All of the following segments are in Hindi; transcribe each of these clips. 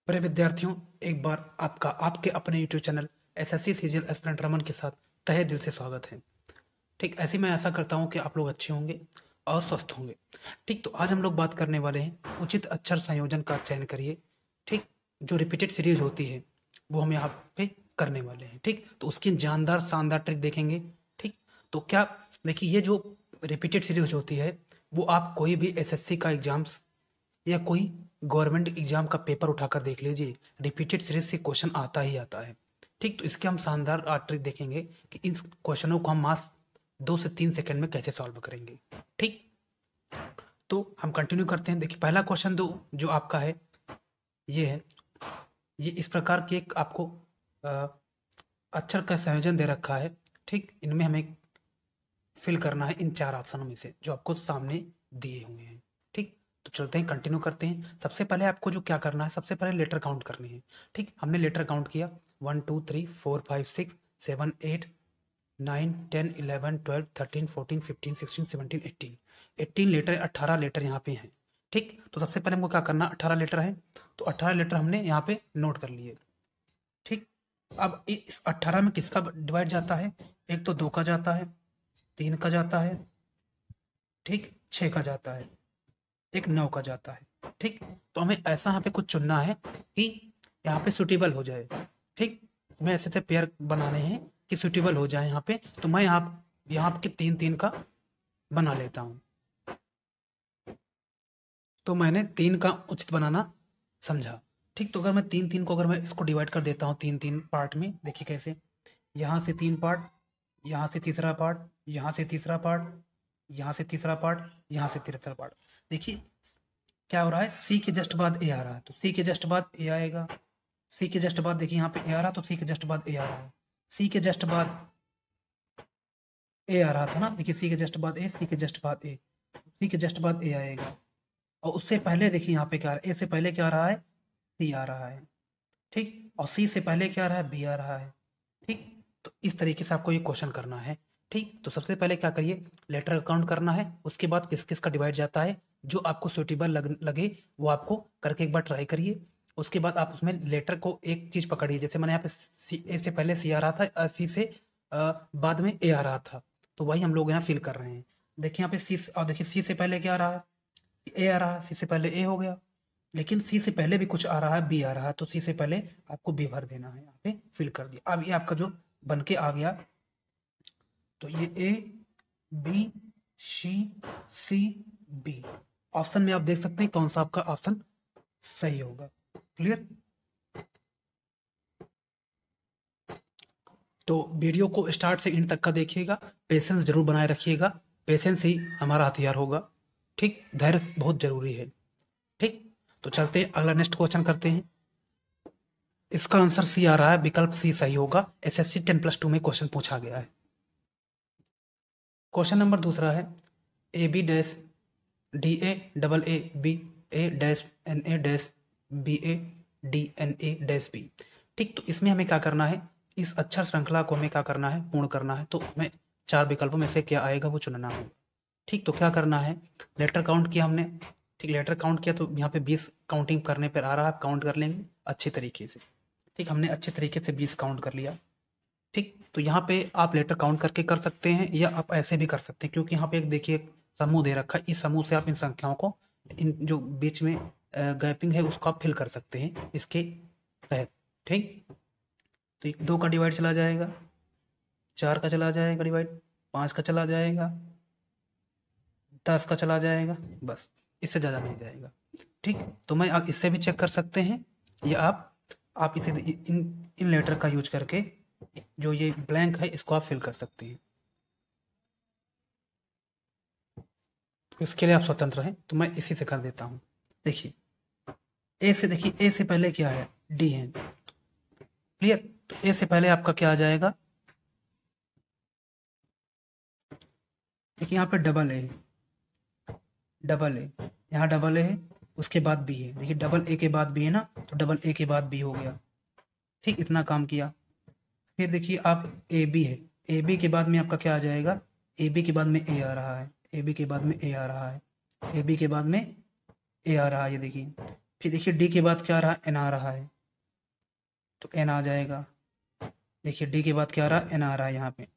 प्रिय विद्यार्थियों, एक बार आपका आपके अपने YouTube channel SSC CGL aspirant Raman के साथ तहे दिल से स्वागत है। ठीक, ऐसे मैं आशा करता हूँ कि आप लोग अच्छे होंगे और स्वस्थ होंगे। ठीक, तो आज हम लोग बात करने वाले हैं उचित अक्षर संयोजन का चयन करिए। ठीक, जो रिपीटेड सीरीज होती है वो हम यहाँ पे करने वाले हैं। ठीक, तो उसकी जानदार शानदार ट्रिक देखेंगे। ठीक, तो क्या देखिए, ये जो रिपीटेड सीरीज होती है वो आप कोई भी एसएससी का एग्जाम्स या कोई गवर्नमेंट एग्जाम का पेपर उठाकर देख लीजिए, रिपीटेड सीरीज से क्वेश्चन आता ही आता है। ठीक, तो इसके हम शानदार ट्रिक देखेंगे कि इन क्वेश्चनों को हम मात्र 2 से 3 सेकंड में कैसे सॉल्व करेंगे। ठीक, तो हम कंटिन्यू करते हैं। देखिए, पहला क्वेश्चन जो आपका है ये है, ये इस प्रकार की एक आपको अक्षर का संयोजन दे रखा है। ठीक, इनमें हमें फिल करना है इन 4 ऑप्शनों में से जो आपको सामने दिए हुए हैं। ठीक, तो चलते हैं, कंटिन्यू करते हैं। सबसे पहले आपको जो क्या करना है, सबसे पहले लेटर काउंट करनी है। ठीक, हमने लेटर काउंट किया 1 2 3 4 5 6 7 8 9 10 11 12 13 14 15 16 17 18 18 लेटर, 18 लेटर यहाँ पे हैं। ठीक, तो सबसे पहले हमको क्या करना, 18 लेटर है तो 18 लेटर हमने यहाँ पे नोट कर लिए। ठीक, अब इस 18 में किसका डिवाइड जाता है, एक तो 2 का जाता है, 3 का जाता है, ठीक, 6 का जाता है, एक 9 का जाता है। ठीक, तो हमें ऐसा यहाँ पे कुछ चुनना है कि यहाँ पे सुटेबल हो जाए। ठीक, हमें ऐसे ऐसे पेयर बनाने हैं कि सुटेबल हो जाए यहाँ पे। तो मैं यहाँ के 3 3 का बना लेता हूँ। तो मैंने 3 का उचित बनाना समझा। ठीक, तो अगर मैं 3 3 को अगर मैं इसको डिवाइड कर देता हूँ 3 3 पार्ट में, देखिए कैसे, यहाँ से 3 पार्ट, यहाँ से तीसरा पार्ट, यहाँ से तीसरा पार्ट, यहाँ से तीसरा पार्ट, यहाँ से तीसरा पार्ट। देखिए क्या हो रहा है, सी के जस्ट बाद ए आ रहा है तो सी के जस्ट बाद ए आएगा। सी के जस्ट बाद देखिए यहाँ पे ए आ रहा तो सी के जस्ट बाद ए आ रहा है। सी के जस्ट बाद ए आ रहा था ना, देखिए सी के जस्ट बाद ए, सी के जस्ट बाद ए, सी के जस्ट बाद ए आएगा। और उससे पहले देखिए यहाँ पे क्या आ रहा है, ए से पहले क्या आ रहा है, सी आ रहा है। ठीक, और सी से पहले क्या आ रहा है, बी आ रहा है। ठीक, तो इस तरीके से आपको ये क्वेश्चन करना है। ठीक, तो सबसे पहले क्या करिए, लेटर काउंट करना है, उसके बाद किस किस का डिवाइड जाता है, जो आपको सुटेबल लगे वो आपको करके एक बार ट्राई करिए। उसके बाद आप उसमें लेटर को एक चीज पकड़िए, जैसे मैंने यहाँ पे ए से पहले सी आ रहा था, सी से बाद में ए आ रहा था, तो वही हम लोग यहाँ फिल कर रहे हैं। देखिए यहाँ पे सी, और देखिए सी से पहले क्या आ रहा है, ए आ रहा है, सी से पहले ए हो गया। लेकिन सी से पहले भी कुछ आ रहा है, बी आ रहा है, तो सी से पहले आपको बी भर देना है, यहाँ पे फिल कर दिया। अब ये आपका जो बन के आ गया, तो ये A B C C B, option में आप देख सकते हैं कौन सा आपका ऑप्शन सही होगा। क्लियर? तो वीडियो को स्टार्ट से एंड तक का देखिएगा, पेशेंस जरूर बनाए रखिएगा, पेशेंस ही हमारा हथियार होगा। ठीक, धैर्य बहुत जरूरी है। ठीक, तो चलते हैं, अगला नेक्स्ट क्वेश्चन करते हैं। इसका आंसर सी आ रहा है, विकल्प सी सही होगा। एसएससी 10+2 में क्वेश्चन पूछा गया है। क्वेश्चन नंबर दूसरा है, A B dash D A double A B A dash N A dash B A D N A dash B. ठीक, तो इसमें हमें क्या करना है, इस अक्षर श्रृंखला को हमें क्या करना है, पूर्ण करना है। तो हमें 4 विकल्पों में से क्या आएगा वो चुनना है। ठीक, तो क्या करना है, लेटर काउंट किया हमने। ठीक, लेटर काउंट किया तो यहाँ पे 20 काउंटिंग करने पर आ रहा है, काउंट कर लेंगे अच्छे तरीके से। ठीक, हमने अच्छे तरीके से 20 काउंट कर लिया। ठीक, तो यहाँ पे आप लेटर काउंट करके कर सकते हैं या आप ऐसे भी कर सकते हैं, क्योंकि यहाँ पे एक देखिए समूह दे रखा है, इस समूह से आप इन संख्याओं को, इन जो बीच में गैपिंग है उसको आप फिल कर सकते हैं इसके तहत। ठीक, तो 2 का डिवाइड चला जाएगा, 4 का चला जाएगा डिवाइड, 5 का चला जाएगा, 10 का चला जाएगा, बस इससे ज़्यादा नहीं जाएगा। ठीक, तो मैं आप इससे भी चेक कर सकते हैं, या आप इसे इन लेटर का यूज करके जो ये ब्लैंक है इसको आप फिल कर सकते हैं। इसके लिए आप स्वतंत्र हैं, तो मैं इसी से कर देता हूँ। देखिए ए से, देखिए ए से पहले क्या है, डी है। क्लियर? तो ए से पहले आपका क्या आ जाएगा, देखिए यहाँ पे डबल ए, डबल ए, यहाँ डबल ए है, उसके बाद बी है। देखिए डबल ए के बाद बी है ना, तो डबल ए के बाद बी हो गया। ठीक, इतना काम किया। फिर देखिए आप ए बी है, ए बी के बाद में आपका क्या आ जाएगा, ए बी के बाद में ए आ रहा है, ए बी के बाद में ए आ रहा है, ए बी के बाद में ए आ रहा है, ये देखिए। फिर देखिए डी के बाद क्या आ रहा, एन आ रहा है, तो एन आ जाएगा। देखिए डी के बाद क्या आ रहा, एन आ रहा है, यहाँ पे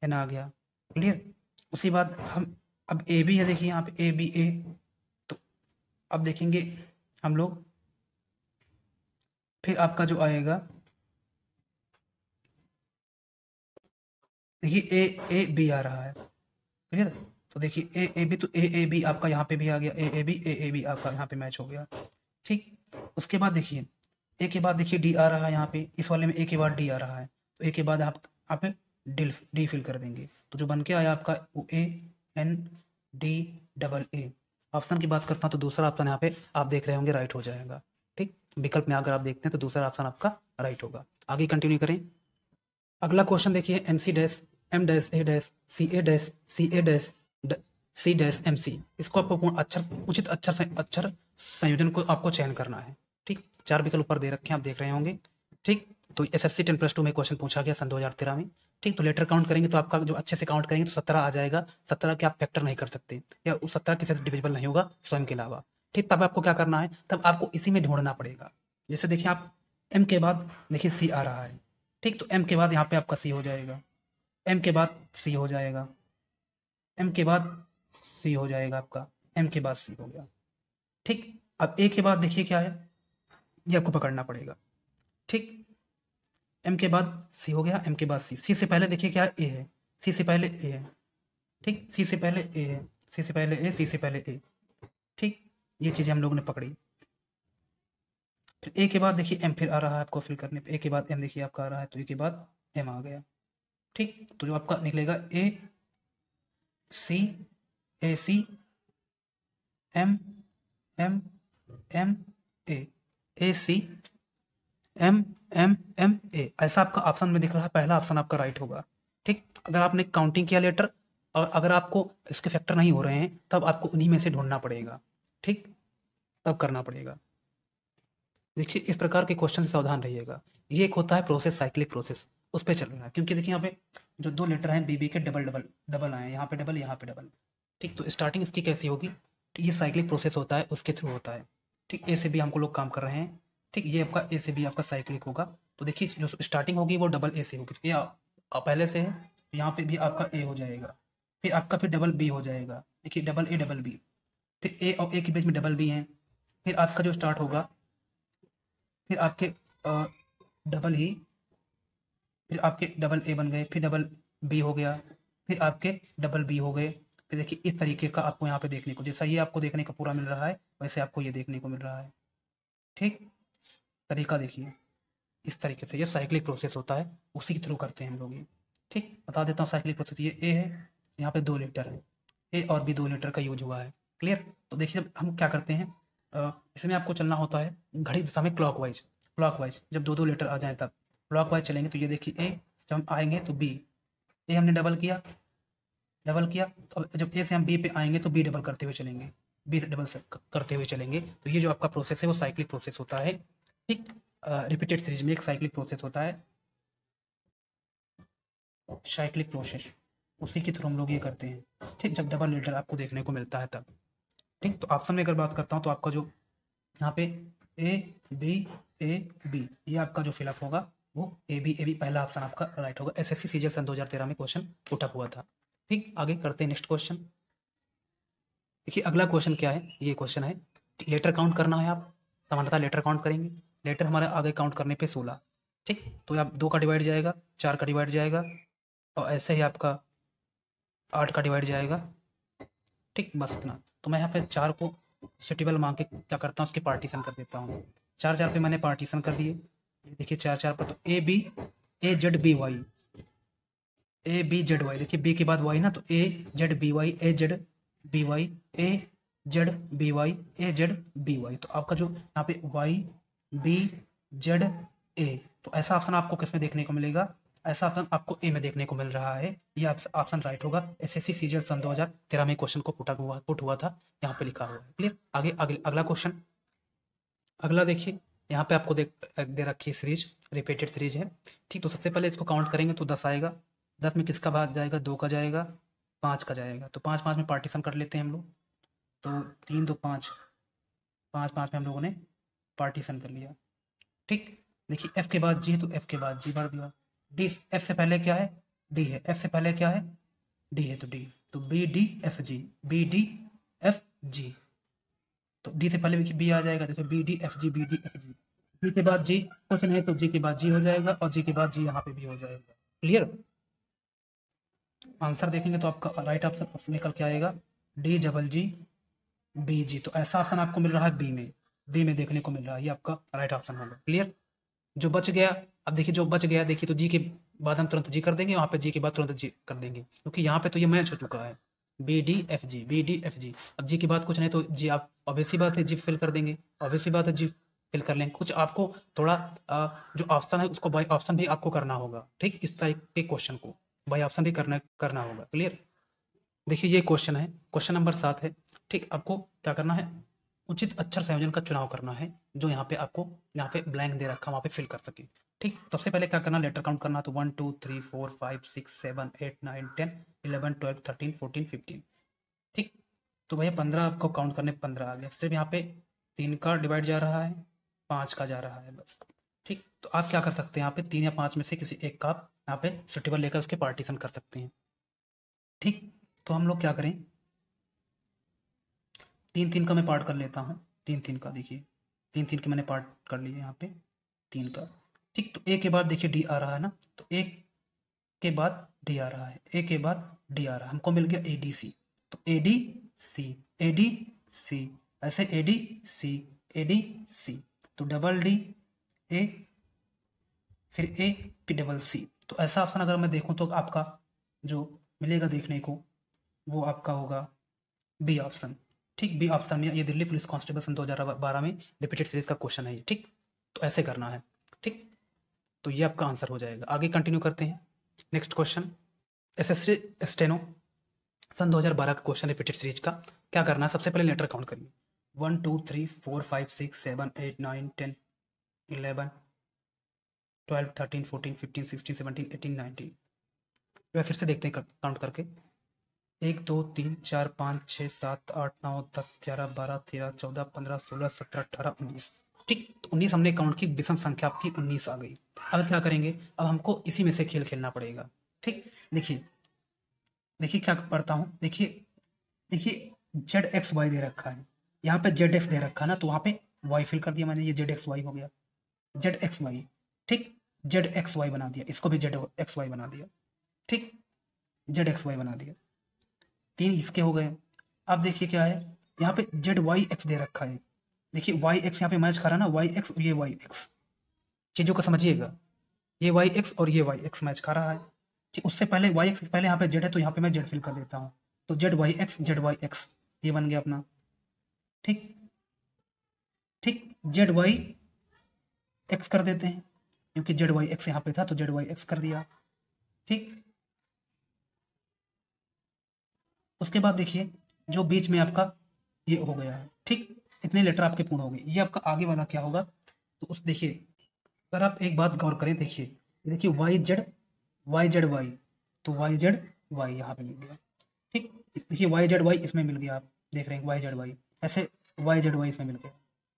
एन आ गया। क्लियर। उसी बाद हम अब ए बी है, देखिए यहाँ पे ए बी ए, तो अब देखेंगे हम लोग, फिर आपका जो आएगा, देखिए ए बी आ रहा है। क्लियर। तो देखिए ए बी, तो ए बी आपका यहाँ पे भी आ गया, ए बी आपका यहाँ पे मैच हो गया। ठीक। उसके बाद देखिए ए के बाद देखिए डी आ रहा है, यहाँ पे इस वाले में ए के बाद डी आ रहा है, तो ए के बाद आप डी फिल कर देंगे, तो जो बन के आया आपका वो A N D double A. Option की बात करता हूँ तो दूसरा ऑप्शन यहाँ पे आप देख रहे होंगे राइट हो जाएगा। ठीक। विकल्प में अगर आप देखते हैं तो दूसरा ऑप्शन आपका राइट होगा। आगे कंटिन्यू करें। अगला क्वेश्चन देखिए, M C dash M dash A dash C A dash C A dash C dash M C, इसको आपको उचित अक्षर संयोजन को आपको चयन करना है। ठीक। 4 विकल्प ऊपर दे रखे हैं, आप देख रहे होंगे। ठीक। तो एसएससी 10+2 में क्वेश्चन पूछा गया सन 2013 में। ठीक। तो लेटर काउंट करेंगे तो आपका जो अच्छे से काउंट करेंगे तो 17 आ जाएगा। 17 के आप फैक्टर नहीं कर सकते, या उस 17 किसी से डिविजिबल नहीं होगा स्वयं के अलावा। ठीक। तब आपको क्या करना है, तब आपको इसी में ढूंढना पड़ेगा। जैसे देखिए आप एम के बाद देखिए सी आ रहा है। ठीक। तो एम के बाद यहाँ पे आपका सी हो जाएगा, एम के बाद सी हो जाएगा, एम के बाद सी हो जाएगा आपका, एम के बाद सी हो गया। ठीक। अब ए के बाद देखिए क्या है, ये आपको पकड़ना पड़ेगा। ठीक। एम के बाद सी हो गया, एम के बाद सी, सी से पहले देखिए क्या ए है, सी से पहले ए है। ठीक। सी से पहले ए है, सी से पहले ए, सी से पहले ए। ठीक। ये चीज़ें हम लोगों ने पकड़ी। फिर ए के बाद देखिए एम फिर आ रहा है आपको फिल करने पे, ए के बाद एम देखिए आपका आ रहा है, तो ए के बाद एम आ गया। ठीक। तो जो आपका निकलेगा A C, A C, M M M A C M M M A, ऐसा आपका ऑप्शन में दिख रहा है, पहला ऑप्शन आपका राइट होगा। ठीक। अगर आपने काउंटिंग किया लेटर और अगर आपको इसके फैक्टर नहीं हो रहे हैं तब आपको उन्हीं में से ढूंढना पड़ेगा। ठीक। तब करना पड़ेगा। देखिए इस प्रकार के क्वेश्चन से सावधान रहिएगा। ये एक होता है प्रोसेस, साइक्लिक प्रोसेस, उस पर चल रहा है, क्योंकि देखिए यहाँ पे जो 2 लेटर हैं बी के डबल डबल डबल आए हैं, यहाँ पे डबल, यहाँ पे डबल। ठीक। तो स्टार्टिंग इसकी कैसी होगी, ये साइक्लिक प्रोसेस होता है, उसके थ्रू होता है। ठीक। ए से भी हमको लोग काम कर रहे हैं। ठीक। ये आपका ए से भी आपका साइक्लिक होगा, तो देखिए जो स्टार्टिंग होगी वो डबल ए से होगी, तो ये पहले से है, यहाँ पे भी आपका ए हो जाएगा, फिर आपका फिर डबल बी हो जाएगा। देखिए डबल ए डबल बी, फिर ए और ए के बीच में डबल बी है, फिर आपका जो स्टार्ट होगा, फिर आपके डबल ही, फिर आपके डबल ए बन गए, फिर डबल बी हो गया, फिर आपके डबल बी हो गए। फिर देखिए इस तरीके का आपको यहाँ पे देखने को, जैसा ये आपको देखने को पूरा मिल रहा है वैसे आपको ये देखने को मिल रहा है। ठीक। तरीका देखिए इस तरीके से, ये साइक्लिक प्रोसेस होता है, उसी के थ्रू करते हैं हम लोग ये। ठीक। बता देता हूँ साइक्लिक प्रोसेस, ये ए है, यहाँ पे 2 लीटर है, ए और बी 2 लीटर का यूज हुआ है। क्लियर। तो देखिए हम क्या करते हैं, इसमें आपको चलना होता है घड़ी दिशा में क्लॉकवाइज। क्लॉकवाइज जब 2 लीटर आ जाए तब क्लॉकवाइज चलेंगे, तो ये देखिए ए, जब हम आएंगे तो बी, ए हमने डबल किया, डबल किया, तो अब जब ए से हम बी पे आएंगे तो बी डबल करते हुए चलेंगे, बी से डबल करते हुए चलेंगे। तो ये जो आपका प्रोसेस है वो साइक्लिक प्रोसेस होता है। ठीक। रिपीटेड सीरीज में एक साइक्लिक प्रोसेस होता है, साइक्लिक प्रोसेस, उसी के थ्रू हम लोग ये करते हैं। ठीक। जब डबल लीटर आपको देखने को मिलता है तब। ठीक। तो ऑप्शन में अगर बात करता हूँ तो आपका जो यहाँ पे ए बी ये आपका जो फिलअप होगा वो ए बी पहला ऑप्शन आपका राइट होगा। एसएससी सीजीएल सन 2013 में क्वेश्चन पुटअप हुआ था। ठीक। आगे करते हैं नेक्स्ट क्वेश्चन। देखिए अगला क्वेश्चन क्या है, ये क्वेश्चन है लेटर काउंट करना है। आप सामान्यतः लेटर काउंट करेंगे, लेटर हमारे आगे काउंट करने पे 16। ठीक। तो आप 2 का डिवाइड जाएगा, 4 का डिवाइड जाएगा, और ऐसे ही आपका 8 का डिवाइड जाएगा। ठीक। बस इतना। तो मैं यहाँ पे 4 को सुटेबल मांग के क्या करता हूँ, उसके पार्टीशन कर देता हूँ। 4 पे मैंने पार्टीशन कर दिए। देखिए 4 पर, तो A B A Z B Y, A B Z Y, देखिए बी के बाद वाई ना, तो A Z B Y, A Z B Y, A Z B Y, A Z B Y. तो आपका जो यहाँ पे वाई बी जेड ए, तो ऐसा ऑप्शन आपको किस में देखने को मिलेगा, ऐसा ऑप्शन आपको ए में देखने को मिल रहा है। ये ऑप्शन राइट होगा। एसएससी सीजीएल सन 2013 में क्वेश्चन को पुट हुआ था, यहाँ पे लिखा हुआ है। क्लियर। आगे अगला क्वेश्चन। अगला देखिए यहाँ पे आपको दे रखी सीरीज, रिपीटेड सीरीज है। ठीक। तो सबसे पहले इसको काउंट करेंगे तो 10 आएगा। 10 में किसका भाग जाएगा, 2 का जाएगा, 5 का जाएगा। तो 5 में पार्टीशन कर लेते हैं हम लोग, तो 3 2 5, 5 में हम लोगों ने पार्टीशन कर लिया। ठीक, देखिए एफ के बाद जी है तो एफ के बाद जी भर दिया। डी, एफ से पहले क्या है, डी है, एफ से पहले क्या है, डी है, तो डी, तो B D F G, B D F G, तो डी से पहले बी आ जाएगा, देखो B D F G, B D F G, G के बाद जी कुछ नहीं तो जी के बाद जी हो जाएगा और जी के बाद जी यहाँ पे भी हो जाएगा। क्लियर, आंसर देखेंगे तो आपका राइट ऑप्शन निकल के आएगा डी डबल जी बी जी। तो ऐसा ऑप्शन आपको मिल रहा है बी में, बी में देखने को मिल रहा है, ये आपका राइट ऑप्शन होगा। क्लियर, जो बच गया, अब देखिए जो बच गया, देखिए तो जी के बाद हम तुरंत जी कर देंगे, वहाँ पे जी के बाद तुरंत जी कर देंगे, क्योंकि यहाँ पे तो ये मैच हो चुका है, B D F G, B D F G. अब जी के बाद कुछ नहीं तो जी, आप ऑब्वियसली बात है जी फिल कर देंगे, ऑब्वियसली बात है जी फिल कर लेंगे। कुछ आपको थोड़ा जो ऑप्शन है उसको बाई ऑप्शन भी आपको करना होगा। ठीक, इस टाइप के क्वेश्चन को बाई ऑप्शन भी करना होगा। क्लियर, देखिए ये क्वेश्चन है, क्वेश्चन नंबर 7 है। ठीक, आपको क्या करना है, उचित अक्षर संयोजन का चुनाव करना है, जो यहाँ पे आपको यहाँ पे ब्लैंक दे रखा वहाँ पे फिल कर सके। ठीक, सबसे पहले क्या करना, लेटर काउंट करना, तो 1 2 3 4 5 6 7 8 9 10 11 12 13 14 15। ठीक, तो भैया 15 आपको काउंट करने 15 आ गया, सिर्फ यहाँ पे 3 का डिवाइड जा रहा है, 5 का जा रहा है बस। ठीक, तो आप क्या कर सकते हैं, यहाँ पे 3 या 5 में से किसी एक का आप यहाँ पे सुटेबल लेकर उसके पार्टीशन कर सकते हैं। ठीक, तो हम लोग क्या करें, 3 3 का मैं पार्ट कर लेता हूँ, 3 3 का, देखिए 3 3 के मैंने पार्ट कर लिए यहाँ पे 3 का। ठीक, तो ए के बाद देखिए डी आ रहा है ना, तो ए के बाद डी आ रहा है, ए के बाद डी आ रहा है, हमको मिल गया ए डी सी, तो A D C, A D C, ऐसे A D C, A D C, तो डबल डी ए, फिर ए, फिर डबल सी। तो ऐसा ऑप्शन अगर मैं देखूँ तो आपका जो मिलेगा देखने को वो आपका होगा बी ऑप्शन। ठीक, बी ऑप्शन में ये दिल्ली पुलिस कांस्टेबल सन 2012 में रिपीटेड सीरीज का क्वेश्चन है ये। ठीक, तो ऐसे करना है। ठीक, तो ये आपका आंसर हो जाएगा। आगे कंटिन्यू करते हैं, नेक्स्ट क्वेश्चन, एसएससी स्टेनो सन 2012 का क्वेश्चन रिपीटेड सीरीज का। क्या करना है, सबसे पहले लेटर काउंट करिए, 1 2 3 4 5 6 7 8 9 10 11 12 13 14 15 16 17 18 19। फिर से देखते हैं काउंट करके, 1 2 3 4 5 6 7 8 9 10 11 12 13 14 15 16 17 18 19। ठीक, तो 19 हमने काउंट की, विषम संख्या आपकी 19 आ गई। अब क्या करेंगे, अब हमको इसी में से खेल खेलना पड़ेगा। ठीक, देखिए देखिए क्या पढ़ता हूँ, देखिए देखिए जेड एक्स वाई दे रखा है, यहाँ पे जेड एक्स दे रखा है ना, तो वहाँ पे वाई फिल कर दिया मैंने, ये जेड एक्स वाई हो गया, जेड एक्स वाई। ठीक, जेड एक्स वाई बना दिया, इसको भी जेड एक्स वाई बना दिया। ठीक, जेड एक्स वाई बना दिया, 3 इसके हो गए। अब देखिए क्या है, यहाँ पे जेड वाई एक्स दे रखा है, देखिए वाई एक्स यहाँ पे मैच करा ना, वाई एक्स ये वाई एक्स, चीजों को समझिएगा, ये वाई एक्स और ये वाई एक्स मैच खा रहा है। ठीक, उससे पहले वाई एक्स पहले यहाँ पे जेड है, तो यहाँ पे मैं जेड फिल कर देता हूँ, तो जेड वाई एक्स ये बन गया अपना। ठीक, ठीक, जेड वाई एक्स कर देते हैं, क्योंकि जेड वाई एक्स यहाँ पे था तो जेड वाई एक्स कर दिया। ठीक, उसके बाद देखिए जो बीच में आपका ये हो गया है। ठीक, इतने लेटर आपके पूर्ण हो गए, ये आपका आगे वाला क्या होगा, तो उस देखिए अगर आप एक बात गौर करें, देखिए वाई जेड वाई, तो वाई जेड वाई यहाँ पे मिल गया। ठीक, देखिए वाई जेड वाई इसमें मिल गया, आप देख रहे हैं वाई जेड वाई, ऐसे वाई जेड वाई इसमें मिल गया।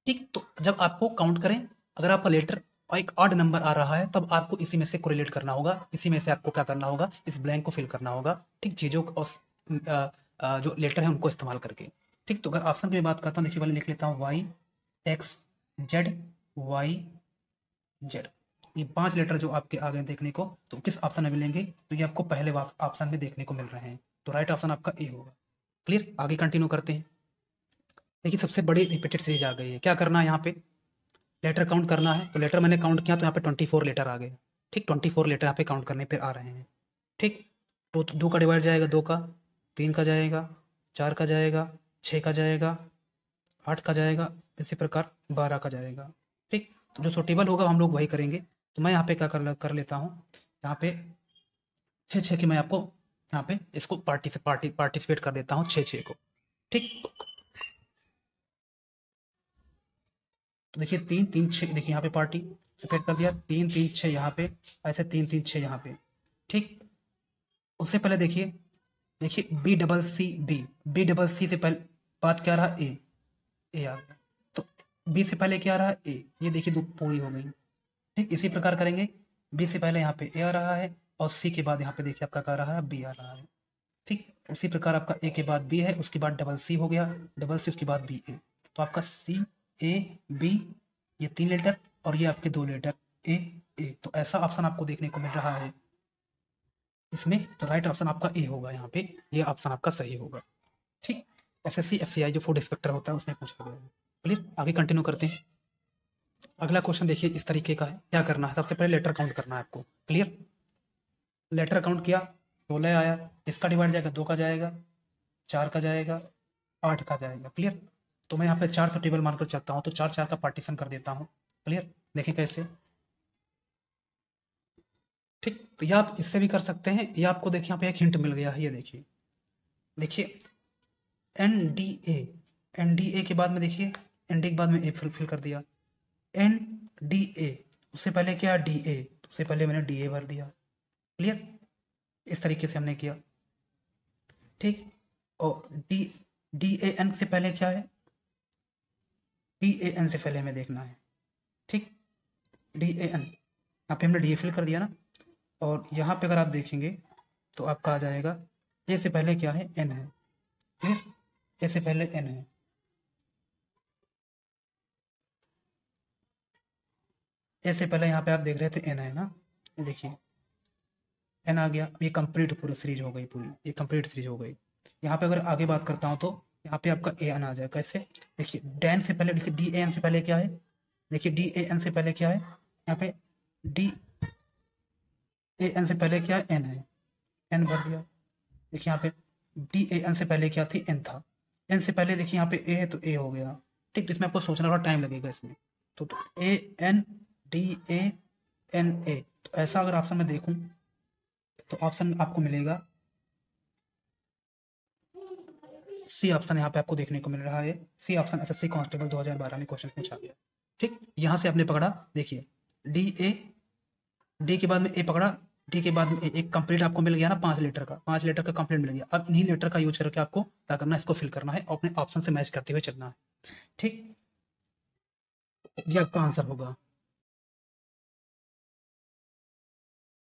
ठीक, तो जब आपको काउंट करें, अगर आपका लेटर और एक ऑड नंबर आ रहा है, तब आपको इसी में से कोरिलेट करना होगा, इसी में से आपको क्या करना होगा, इस ब्लैंक को फिल करना होगा। ठीक, चीज़ों और जो लेटर है उनको इस्तेमाल करके। ठीक, तो अगर ऑप्शन की बात करता हूँ, देखिए पहले लिख लेता हूँ Y X Z Y Z, ये 5 लेटर जो आपके आ गए देखने को, तो किस ऑप्शन में मिलेंगे, तो ये आपको पहले ऑप्शन में देखने को मिल रहे हैं, तो राइट ऑप्शन आपका ए होगा। क्लियर, आगे कंटिन्यू करते हैं। देखिए सबसे बड़ी रिपीटेड सीरीज आ गई है, क्या करना है, यहाँ पे लेटर काउंट करना है, तो लेटर मैंने काउंट किया तो यहाँ पे 24 लेटर आ गए। ठीक, 24 लेटर यहाँ पे काउंट करने पे आ रहे हैं। ठीक, तो 2 का डिवाइड जाएगा 2 का, 3 का जाएगा, 4 का जाएगा, 6 का जाएगा, 8 का जाएगा, इसी प्रकार 12 का जाएगा। ठीक, तो जो सुटेबल होगा हम लोग वही करेंगे। तो मैं यहाँ पे क्या कर लेता हूँ, यहाँ पे 6 की मैं आपको यहाँ पे इसको पार्टिसिपेट कर देता हूँ 6 को। ठीक, तो देखिए 3 3 6, देखिए यहाँ पे पार्टिसिपेट कर दिया, 3 3 6 यहाँ पे, ऐसे 3 3 6 यहाँ पे। ठीक, उससे पहले देखिए B double C B, B double C से पहले बात क्या रहा, ए आ गया, तो बी से पहले क्या आ रहा है, ए, ये देखिए दो पूरी हो गई। ठीक, इसी प्रकार करेंगे, बी से पहले यहाँ पे ए आ रहा है और सी के बाद यहाँ पे देखिए आपका क्या आ रहा है, बी आ रहा है। ठीक, उसी प्रकार आपका ए के बाद बी है, उसके बाद डबल सी हो गया, डबल सी उसके बाद बी ए, तो आपका सी ए बी, ये 3 लेटर और ये आपके 2 लेटर ए ए, तो ऐसा ऑप्शन आपको देखने को मिल रहा है इसमें। तो राइट ऑप्शन आपका ए होगा यहाँ पे, ये ऑप्शन आपका सही होगा। ठीक, एसएससी एफसीआई जो फूड इंस्पेक्टर होता है उसमें पूछा गया है। क्लियर, आगे कंटिन्यू करते हैं। अगला क्वेश्चन देखिए इस तरीके का है, क्या करना है, सबसे पहले लेटर काउंट करना है आपको। क्लियर, लेटर काउंट किया, 16 आया, इसका डिवाइड जाएगा 2 का जाएगा, 4 का जाएगा, 8 का जाएगा। क्लियर, तो मैं यहाँ पे 4 से टेबल मानकर चलता हूँ, तो 4 4 का पार्टीशन कर देता हूँ। क्लियर, देखें कैसे। ठीक, तो ये आप इससे भी कर सकते हैं, ये आपको देखिए यहाँ पे एक हिंट मिल गया है, ये देखिए, देखिए एनडीए, एनडीए के बाद में देखिए, एनडी के बाद में ए फिल कर दिया, एनडीए, उससे पहले क्या डीए, उससे पहले मैंने डीए भर दिया। क्लियर, इस तरीके से हमने किया। ठीक, और डी डी ए एन से पहले क्या है, डी ए एन से पहले हमें देखना है। ठीक, डी ए एन, यहाँ पे हमने डी ए फिल कर दिया ना, और यहाँ पे अगर आप देखेंगे तो आपका आ जाएगा, ए से पहले क्या है, एन है। क्लियर, ए से पहले एन है, ए से पहले यहाँ पे आप देख रहे थे एन है ना, ये देखिए एन आ गया, ये कंप्लीट पूरी सीरीज हो गई, पूरी ये कंप्लीट सीरीज हो गई। यहाँ पे अगर आगे बात करता हूँ तो यहाँ पे आपका ए एन आ जाए, कैसे, देखिए डैन से पहले, देखिए डी ए एन से पहले क्या है, देखिए डी ए एन से पहले क्या है, यहाँ पे डी ए एन से पहले क्या है, एन है, एन भर दिया। देखिए यहाँ पे डी ए एन से पहले क्या थी, एन था, एन से पहले देखिए यहाँ पे ए है तो ए हो गया। ठीक, इसमें आपको सोचना थोड़ा टाइम लगेगा इसमें, तो A N D A N A, तो ऐसा अगर ऑप्शन में देखूं तो ऑप्शन आपको मिलेगा सी ऑप्शन, यहाँ पे आपको देखने को मिल रहा है सी ऑप्शन, एसएससी कांस्टेबल 2012 में क्वेश्चन पूछा गया। ठीक, यहाँ से आपने पकड़ा, देखिए डी ए, डी के बाद में ए पकड़ा, डी के बाद में एक कंप्लीट आपको मिल गया ना, 5 लीटर का, 5 लीटर का कंप्लीट मिल गया। अब इन्हीं लीटर का यूज करके आपको क्या करना है, इसको फिल करना है और अपने ऑप्शन से मैच करते हुए चलना है। ठीक, ये आपका आंसर होगा।